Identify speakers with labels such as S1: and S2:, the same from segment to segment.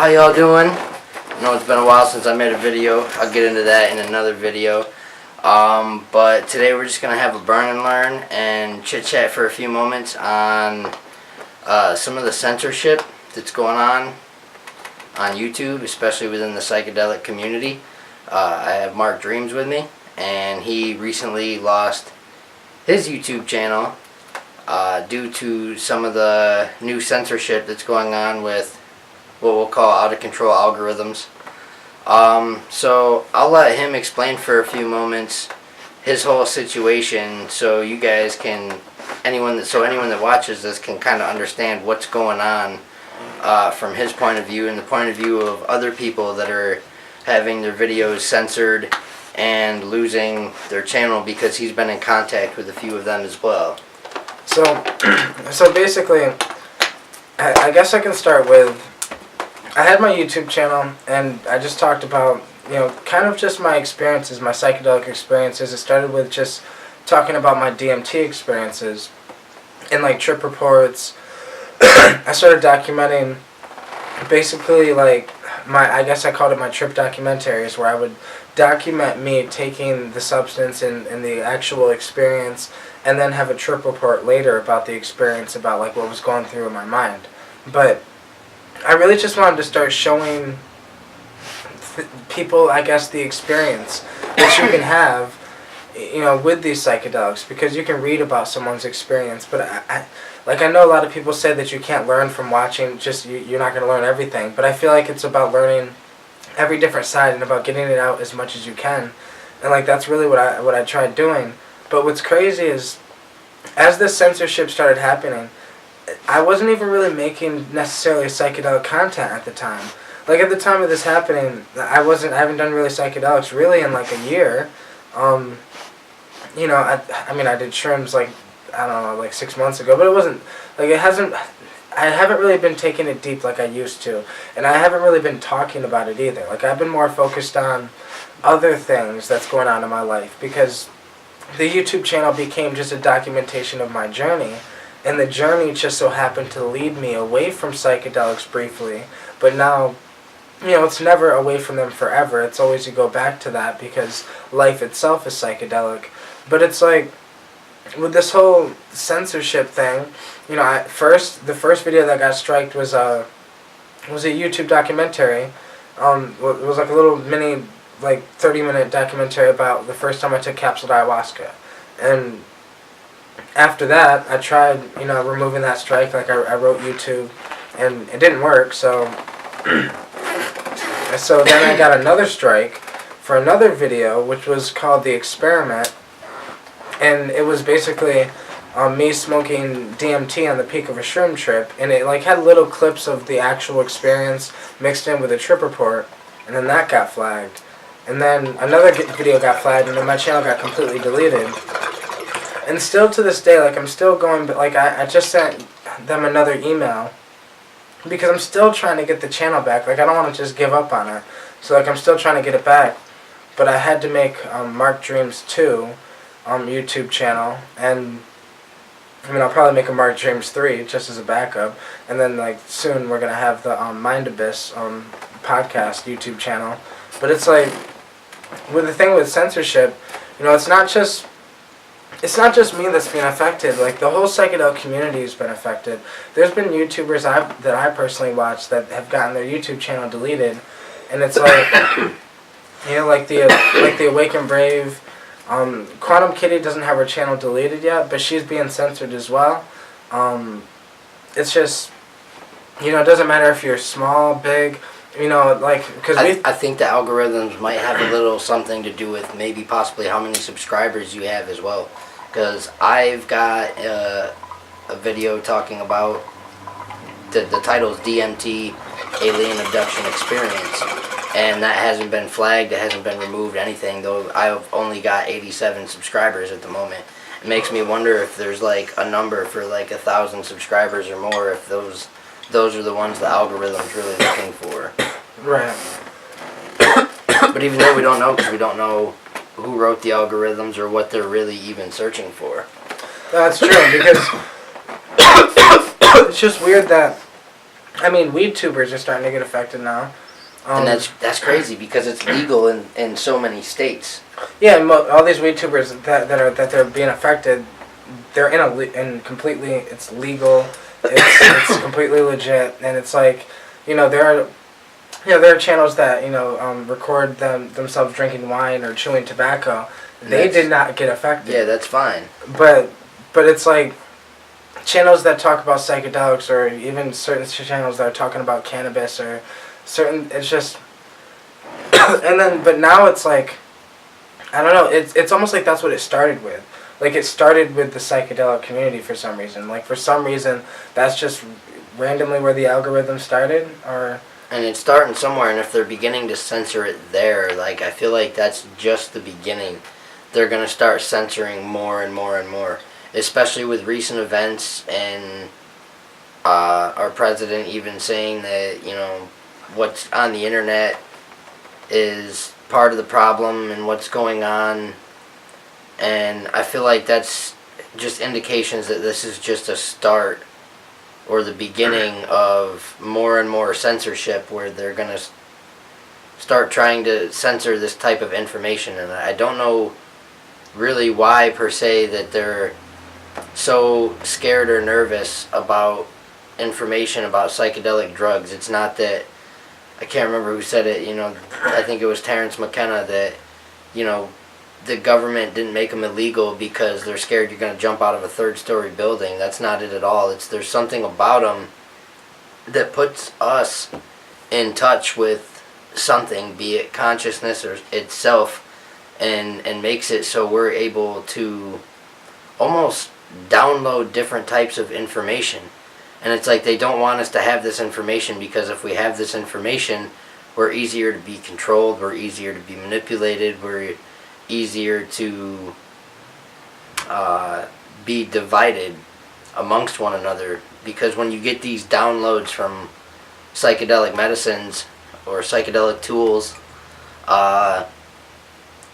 S1: how y'all doing? I know it's been a while since I made a video. I'll get into that in another video. But today we're just going to have a burn and learn and chit chat for a few moments on some of the censorship that's going on YouTube, especially within the psychedelic community. I have Mark Dreams with me, and he recently lost his YouTube channel due to some of the new censorship that's going on with what we'll call out of control algorithms. So I'll let him explain for a few moments his whole situation, so you guys can, anyone that watches this can kind of understand what's going on from his point of view and the point of view of other people that are having their videos censored and losing their channel because he's been in contact with a few of them as well.
S2: So basically, I guess I can start with, I had my YouTube channel, and I just talked about, kind of just my experiences, my psychedelic experiences. It started with just talking about my DMT experiences and like trip reports. I started documenting basically like I guess I called it my trip documentaries, where I would document me taking the substance and the actual experience, and then have a trip report later about the experience, about like what was going through in my mind. But I really just wanted to start showing people, I guess, the experience that you can have, with these psychedelics, because you can read about someone's experience, but I know a lot of people say that you can't learn from watching, you're not going to learn everything, but I feel like it's about learning every different side and about getting it out as much as you can, and like that's really what I tried doing. But what's crazy is, as this censorship started happening, I wasn't even really making necessarily psychedelic content at the time. Like at the time of this happening, I haven't done really psychedelics really in like a year. I did shrooms like, I don't know, like 6 months ago, but it wasn't, like I haven't really been taking it deep like I used to, and I haven't really been talking about it either. Like I've been more focused on other things that's going on in my life, because the YouTube channel became just a documentation of my journey, and the journey just so happened to lead me away from psychedelics briefly, but now, it's never away from them forever. It's always you go back to that, because life itself is psychedelic. But it's like, with this whole censorship thing, the first video that got striked was a YouTube documentary. It was like a little mini, like 30-minute documentary about the first time I took capsuled ayahuasca. And after that, I tried, removing that strike. Like I wrote YouTube, and it didn't work. So then I got another strike for another video, which was called The Experiment, and it was basically me smoking DMT on the peak of a shroom trip, and it like had little clips of the actual experience mixed in with a trip report, and then that got flagged. And then another video got flagged, and then my channel got completely deleted. And still to this day, like I'm still going, but like I just sent them another email, because I'm still trying to get the channel back. Like I don't want to just give up on it. So like I'm still trying to get it back. But I had to make Mark Dreams 2 YouTube channel, and I'll probably make a Mark Dreams 3 just as a backup. And then like soon we're gonna have the Mind Abyss podcast YouTube channel. But it's like, with the thing with censorship, it's not just me that's being affected. Like the whole psychedelic community has been affected. There's been YouTubers that I personally watch that have gotten their YouTube channel deleted, and it's like, like the Awaken Brave. Quantum Kitty doesn't have her channel deleted yet, but she's being censored as well. It's just, it doesn't matter if you're small, big. Because
S1: I think the algorithms might have a little something to do with maybe possibly how many subscribers you have as well. Because I've got a video talking about, the title is DMT Alien Abduction Experience, and that hasn't been flagged, it hasn't been removed, anything, though I've only got 87 subscribers at the moment. It makes me wonder if there's like a number for like 1,000 subscribers or more, if those are the ones the algorithm's really looking for.
S2: Right.
S1: But even though we don't know, because we don't know who wrote the algorithms or what they're really even searching for.
S2: That's true, because it's just weird that I mean, weed tubers are starting to get affected now.
S1: And that's crazy because it's legal in so many states.
S2: Yeah, all these weed tubers that they're being affected, they're completely, it's legal, it's completely legit, and it's like, there are channels that record themselves drinking wine or chewing tobacco. They did not get affected.
S1: Yeah, that's fine.
S2: But it's like channels that talk about psychedelics, or even certain channels that are talking about cannabis or certain. It's just, but now it's like, I don't know. It's almost like that's what it started with. Like, it started with the psychedelic community for some reason. Like, for some reason, that's just randomly where the algorithm started, or.
S1: And it's starting somewhere, and if they're beginning to censor it there, like, I feel like that's just the beginning. They're going to start censoring more and more and more, especially with recent events and our president even saying that, what's on the internet is part of the problem and what's going on. And I feel like that's just indications that this is just a start or the beginning of more and more censorship, where they're going to start trying to censor this type of information. And I don't know really why, per se, that they're so scared or nervous about information about psychedelic drugs. It's not that, I can't remember who said it, I think it was Terrence McKenna, that, the government didn't make them illegal because they're scared you're going to jump out of a third-story building. That's not it at all. There's something about them that puts us in touch with something, be it consciousness or itself, and makes it so we're able to almost download different types of information. And it's like they don't want us to have this information, because if we have this information, we're easier to be controlled, we're easier to be manipulated, we're easier to be divided amongst one another. Because when you get these downloads from psychedelic medicines or psychedelic tools,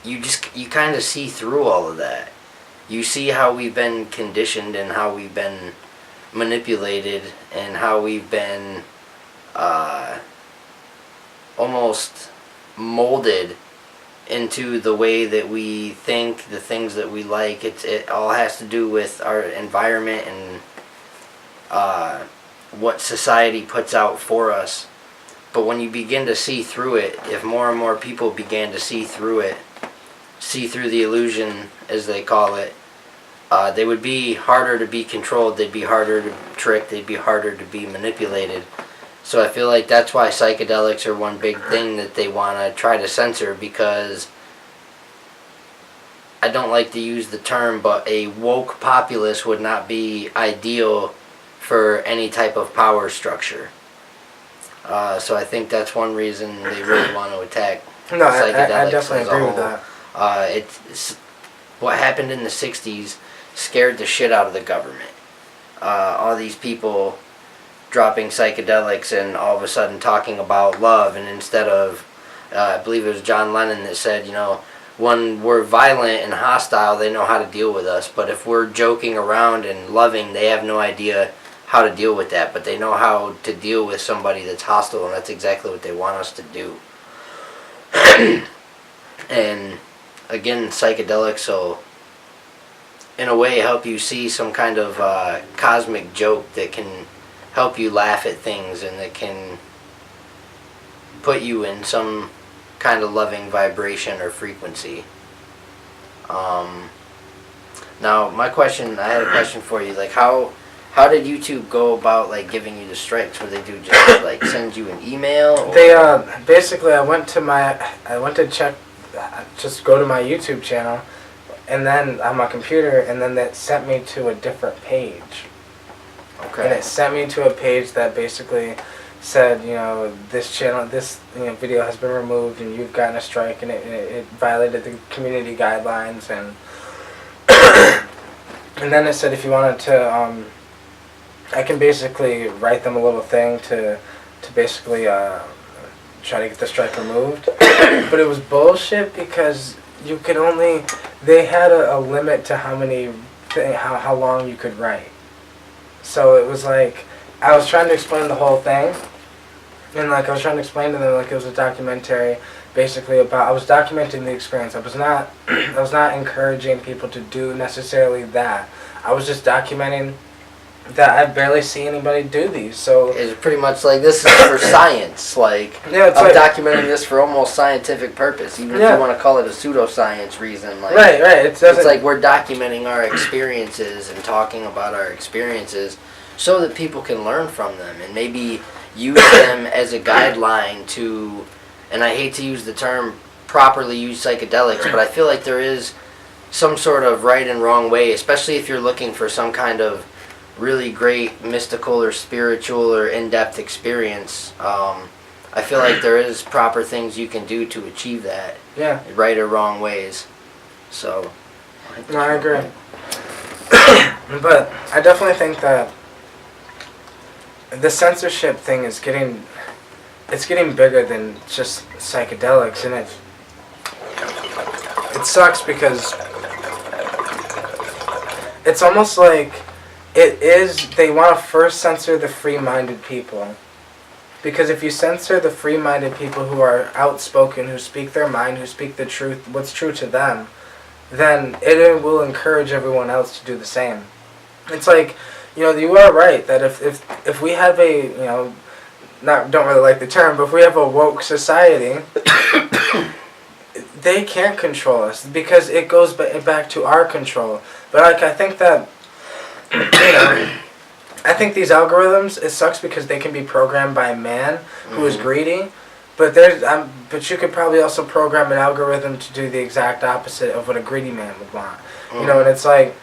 S1: you kind of see through all of that. You see how we've been conditioned and how we've been manipulated and how we've been almost molded into the way that we think, the things that we like. It all has to do with our environment and what society puts out for us. But when you begin to see through it, if more and more people began to see through it, see through the illusion, as they call it, they would be harder to be controlled, they'd be harder to trick, they'd be harder to be manipulated. So I feel like that's why psychedelics are one big thing that they want to try to censor, because I don't like to use the term, but a woke populace would not be ideal for any type of power structure. So I think that's one reason they really want to attack psychedelics.
S2: I definitely agree with that.
S1: It's what happened in the 60s scared the shit out of the government. All these people dropping psychedelics and all of a sudden talking about love, and instead of, I believe it was John Lennon that said, when we're violent and hostile, they know how to deal with us, but if we're joking around and loving, they have no idea how to deal with that, but they know how to deal with somebody that's hostile, and that's exactly what they want us to do. And again, psychedelics will, in a way, help you see some kind of cosmic joke that can help you laugh at things, and that can put you in some kind of loving vibration or frequency. Now, I had a question for you. Like, how did YouTube go about, like, giving you the strikes? What they do, just like send you an email? Or?
S2: They basically, I went to check, just go to my YouTube channel, and then on my computer, and then that sent me to a different page.
S1: Okay.
S2: And it sent me to a page that basically said, this channel, this video has been removed, and you've gotten a strike, and it violated the community guidelines, and and then it said if you wanted to, I can basically write them a little thing to basically try to get the strike removed. But it was bullshit, because you could only, they had a limit to how long you could write. So it was like, I was trying to explain the whole thing, and like I was trying to explain to them like it was a documentary, basically about. I was documenting the experience. I was not I was not encouraging people to do necessarily that. I was just documenting that I barely see anybody do these. So
S1: it's pretty much like this is for science. Like
S2: yeah, it's
S1: I'm
S2: like,
S1: documenting this for almost scientific purpose, even if you want to call it a pseudoscience reason. Like
S2: right. It's
S1: like we're documenting our experiences and talking about our experiences so that people can learn from them and maybe use them as a guideline to. And I hate to use the term properly use psychedelics, but I feel like there is some sort of right and wrong way, especially if you're looking for some kind of really great mystical or spiritual or in-depth experience. I feel like there is proper things you can do to achieve that.
S2: Yeah.
S1: Right or wrong ways. So.
S2: No, I agree. But I definitely think that the censorship thing is getting bigger than just psychedelics, and it sucks because it's almost like they want to first censor the free-minded people. Because if you censor the free-minded people who are outspoken, who speak their mind, who speak the truth, what's true to them, then it will encourage everyone else to do the same. It's like, you are right that if we have a, don't really like the term, but if we have a woke society, they can't control us because it goes back to our control. But like I think that, I think these algorithms, it sucks because they can be programmed by a man who is greedy, but but you could probably also program an algorithm to do the exact opposite of what a greedy man would want. And it's like,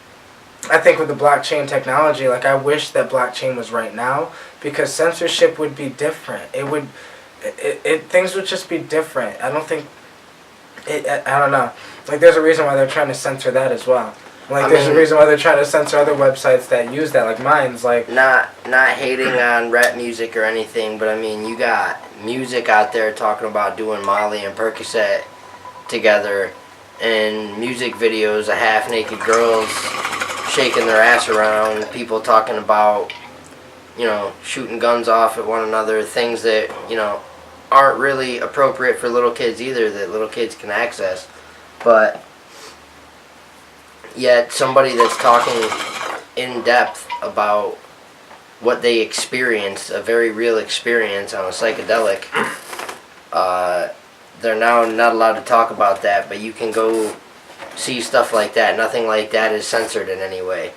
S2: I think with the blockchain technology, like I wish that blockchain was right now because censorship would be different. Things would just be different. I don't think, I don't know. Like there's a reason why they're trying to censor that as well. Like there's a reason why they're trying to censor other websites that use that, like mine's like.
S1: Not hating on rap music or anything, but I mean you got music out there talking about doing Molly and Percocet together, and music videos of half-naked girls shaking their ass around, people talking about, shooting guns off at one another, things that, aren't really appropriate for little kids either, that little kids can access. But yet somebody that's talking in depth about what they experienced, a very real experience on a psychedelic, they're now not allowed to talk about that, but you can go see stuff like that. Nothing like that is censored in any way.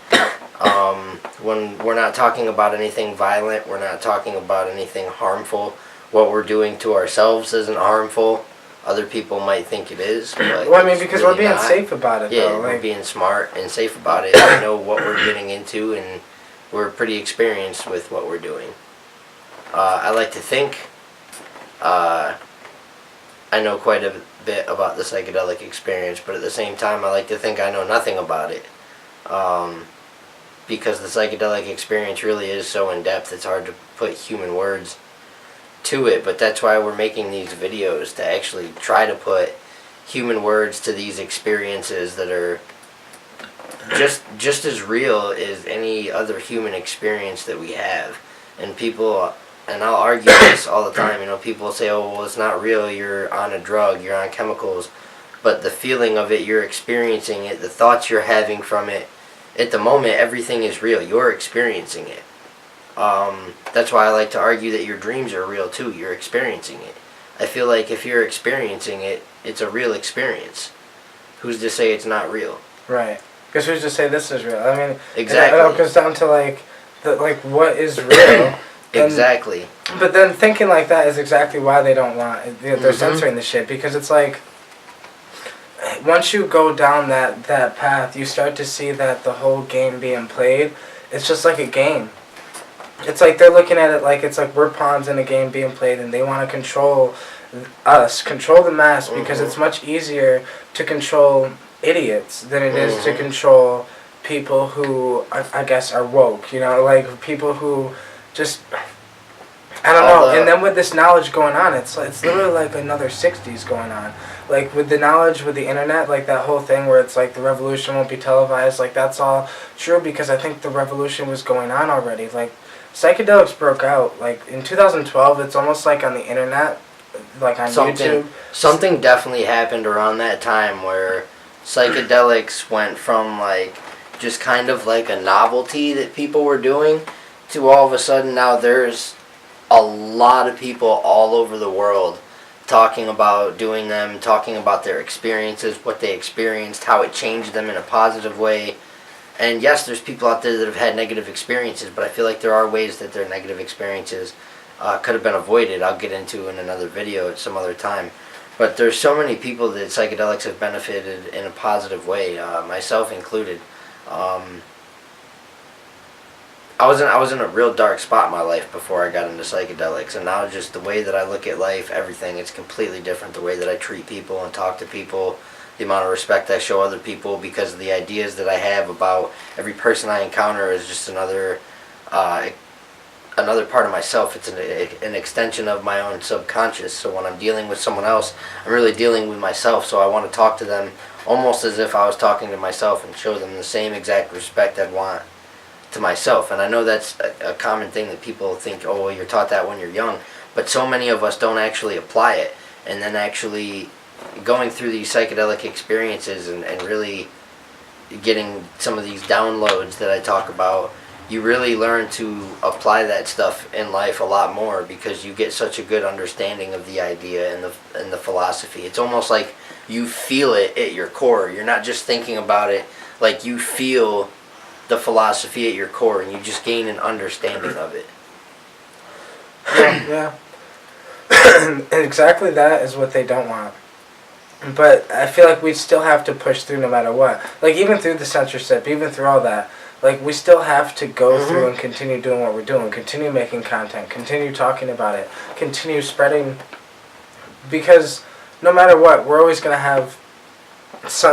S1: When we're not talking about anything violent, we're not talking about anything harmful. What we're doing to ourselves isn't harmful. Other people might think it is. But
S2: well, I mean, because we're being safe about it,
S1: yeah,
S2: though.
S1: we're being smart and safe about it. We know what we're getting into, and we're pretty experienced with what we're doing. I like to think I know quite a bit about the psychedelic experience, but at the same time, I like to think I know nothing about it. Because the psychedelic experience really is so in-depth, it's hard to put human words to it, but that's why we're making these videos, to actually try to put human words to these experiences that are just as real as any other human experience that we have. And people, and I'll argue this all the time, people say, oh, well, it's not real, you're on a drug, you're on chemicals, but the feeling of it, you're experiencing it, the thoughts you're having from it, at the moment, everything is real, you're experiencing it. That's why I like to argue that your dreams are real too. You're experiencing it. I feel like if you're experiencing it, it's a real experience. Who's to say it's not real?
S2: Right. Because who's to say this is real? I mean,
S1: exactly.
S2: It all comes down to what is real.
S1: Exactly.
S2: But then thinking like that is exactly why they don't want. They're censoring the shit, because it's like, once you go down that path, you start to see that the whole game being played, it's just like a game. It's like they're looking at it like it's like we're pawns in a game being played, and they want to control us, control the mass, because it's much easier to control idiots than it is to control people who I guess are woke, like people who just, I don't know, And then with this knowledge going on, it's literally like another 60s going on. Like with the knowledge with the internet, like that whole thing where it's like the revolution won't be televised, like that's all true because I think the revolution was going on already. Like psychedelics broke out like in 2012. It's almost like on the internet, like on YouTube.
S1: Something definitely happened around that time where psychedelics went from like just kind of like a novelty that people were doing to all of a sudden now there's a lot of people all over the world talking about doing them, talking about their experiences, what they experienced, how it changed them in a positive way. And yes, there's people out there that have had negative experiences, but I feel like there are ways that their negative experiences could have been avoided. I'll get into in another video at some other time. But there's so many people that psychedelics have benefited in a positive way, myself included. I was in a real dark spot in my life before I got into psychedelics, and now just the way that I look at life, everything, it's completely different. The way that I treat people and talk to people, the amount of respect I show other people, because of the ideas that I have about every person I encounter is just another part of myself. It's an extension of my own subconscious. So when I'm dealing with someone else, I'm really dealing with myself. So I want to talk to them almost as if I was talking to myself and show them the same exact respect I'd want to myself. And I know that's a common thing that people think, oh, well, you're taught that when you're young, but so many of us don't actually apply it. And then actually going through these psychedelic experiences and really getting some of these downloads that I talk about, you really learn to apply that stuff in life a lot more because you get such a good understanding of the idea and the philosophy. It's almost like you feel it at your core. You're not just thinking about it, like you feel the philosophy at your core and you just gain an understanding of it.
S2: Yeah. And exactly that is what they don't want. But I feel like we still have to push through no matter what. Like even through the censorship, even through all that, like we still have to go through and continue doing what we're doing, continue making content, continue talking about it, continue spreading, because no matter what, we're always going to have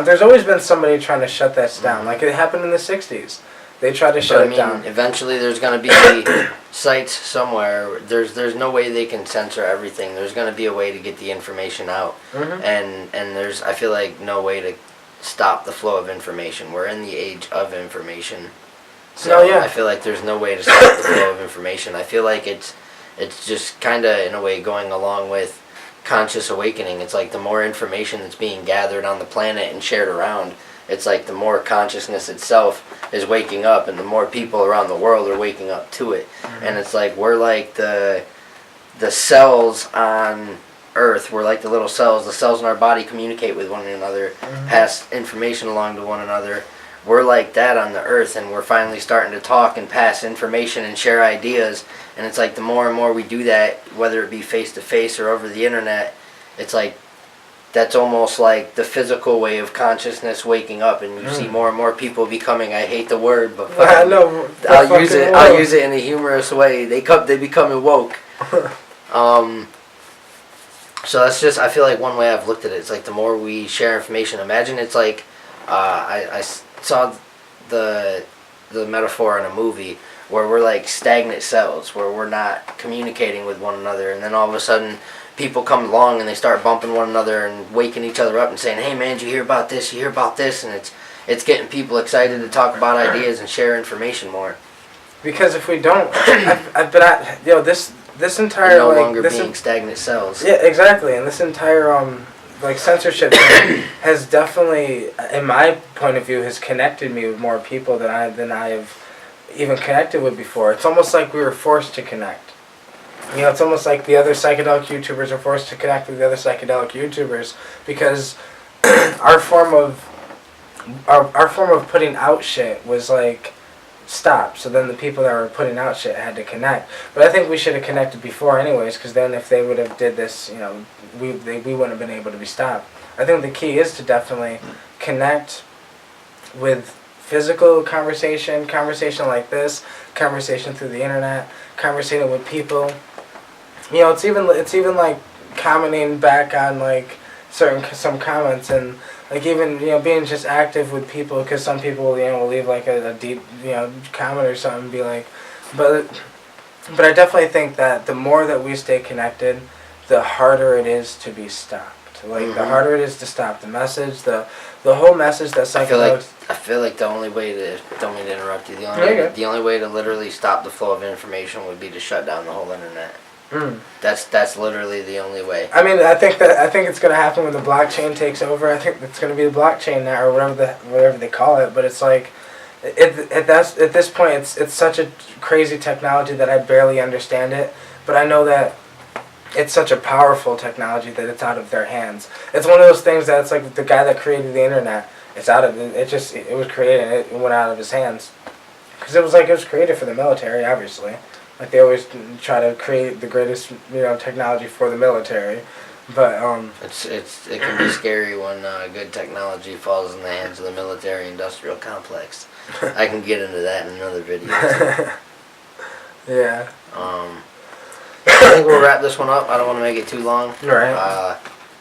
S2: there's always been somebody trying to shut that down. Like it happened in the 60s. They tried to shut it down.
S1: Eventually there's going to be sites somewhere. There's no way they can censor everything. There's going to be a way to get the information out. And there's, I feel like, no way to stop the flow of information. We're in the age of information. So I feel like there's no way to stop the flow of information. I feel like it's just kind of, in a way, going along with conscious awakening. It's like the more information that's being gathered on the planet and shared around, it's like the more consciousness itself is waking up, and the more people around the world are waking up to it. And it's like we're like the cells on Earth. We're like the little cells. The cells in our body communicate with one another, pass information along to one another. We're like that on the Earth, and we're finally starting to talk and pass information and share ideas. And it's like the more and more we do that, whether it be face-to-face or over the internet, it's like that's almost like the physical way of consciousness waking up, and you see more and more people becoming, I hate the word, but I'll use it in a humorous way. They become woke. So that's just, I feel like one way I've looked at it. It's like the more we share information, imagine it's like, I saw the metaphor in a movie where we're like stagnant cells, where we're not communicating with one another, and then all of a sudden people come along and they start bumping one another and waking each other up and saying, hey man, did you hear about this, you hear about this, and it's getting people excited to talk about ideas and share information more.
S2: Because if we don't, this entire
S1: no longer being stagnant cells.
S2: Yeah, exactly, and this entire censorship thing has definitely, in my point of view, has connected me with more people than I have even connected with before. It's almost like we were forced to connect. You know, it's almost like the other psychedelic YouTubers are forced to connect with the other psychedelic YouTubers because our form of putting out shit was like stopped. So then the people that were putting out shit had to connect. But I think we should have connected before anyways, because then if they would have did this, you know, we wouldn't have been able to be stopped. I think the key is to definitely connect with physical conversation like this, conversation through the internet, conversating with people. You know, it's even like commenting back on like some comments, and like even, you know, being just active with people, because some people, you know, will leave like a deep, you know, comment or something and be like, but But I definitely think that the more that we stay connected, the harder it is to be stopped. Like the harder it is to stop the message, the whole message that psychedelics.
S1: I feel like the only way to, don't mean to interrupt you. The only way to literally stop the flow of information would be to shut down the whole internet. That's literally the only way.
S2: I mean, I think it's gonna happen when the blockchain takes over. I think it's gonna be the blockchain now, or whatever they call it. But it's like, at this point, it's such a crazy technology that I barely understand it. But I know that it's such a powerful technology that it's out of their hands. It's one of those things that it's like the guy that created the internet. It's out of it. It was created and it went out of his hands. Because it was created for the military, obviously. Like they always try to create the greatest technology for the military. But
S1: it can be scary when good technology falls in the hands of the military-industrial complex. I can get into that in another video.
S2: Yeah.
S1: I think we'll wrap this one up. I don't want to make it too long.
S2: Right.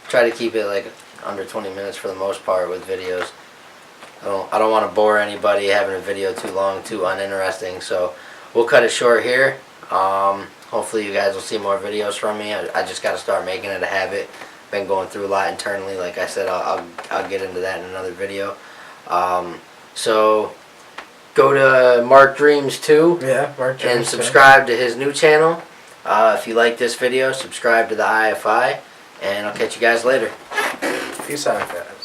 S1: Try to keep it like under 20 minutes for the most part with videos. I don't want to bore anybody having a video too long, too uninteresting. So we'll cut it short here. Hopefully you guys will see more videos from me. I just got to start making it a habit. Been going through a lot internally. Like I said, I'll get into that in another video. So go to Mark Dreams 2.
S2: Yeah, Mark Dreams
S1: and subscribe to his new channel. If you like this video, subscribe to the IFI, and I'll catch you guys later.
S2: Peace out, guys.